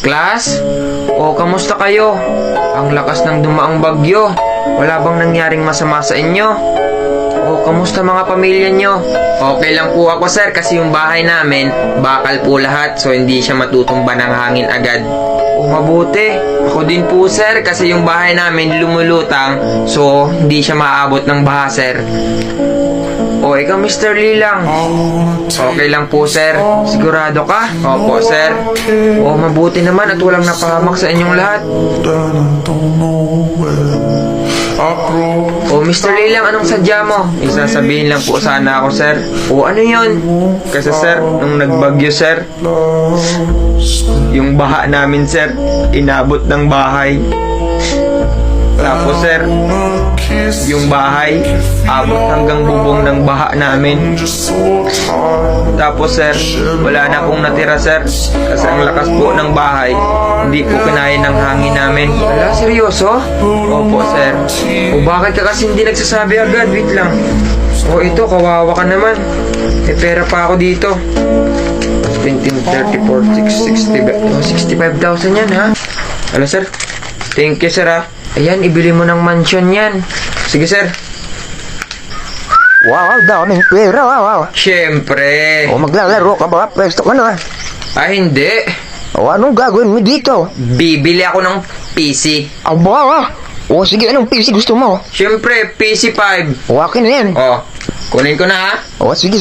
Class? O, kamusta kayo? Ang lakas ng dumaang bagyo. Wala bang nangyaring masama sa inyo? O, kamusta mga pamilya nyo? Okay lang po ako, sir, kasi yung bahay namin, bakal po lahat, so hindi siya matutumba ng hangin agad. O, mabuti. Ako din po, sir, kasi yung bahay namin lumulutang, so hindi siya maaabot ng baha, sir. O, ikaw, Mr. Lilang. Okay lang po, sir. Sigurado ka? Opo, sir. O, mabuti naman at walang napahamak sa inyong lahat. O, Mr. Lilang, anong sadya mo? Isasabihin lang po sana ako, sir. O, ano yun? Kasi, sir, nung nagbagyo, sir, yung baha namin, sir, inabot ng bahay. Tapos, sir, yung bahay, abot hanggang bubong ng baha namin. Tapos, sir, wala na pong natira, sir. Kasi ang lakas po ng bahay, hindi po kinaya ng hangin namin. Wala, seryoso? Opo, sir. O bakit ka kasi hindi nagsasabi agad? Wait lang. O ito, kawawa ka naman. May pera pa ako dito. 20, 30, 40, 60, 65,000 yan, ha? Hello, sir. Thank you, sir, ha? Ayan, ibili mo ng mansion yan. Sige, sir. Wow, daming pera, wow. Siyempre. O maglalaro ka ba? Pwesto ka na. Hindi. O anong gagawin mo dito? Bibili ako ng PC. Aba, o sige, anong PC gusto mo? Siyempre, PC5. O akin na yan. O, kunin ko na, ha? O sige.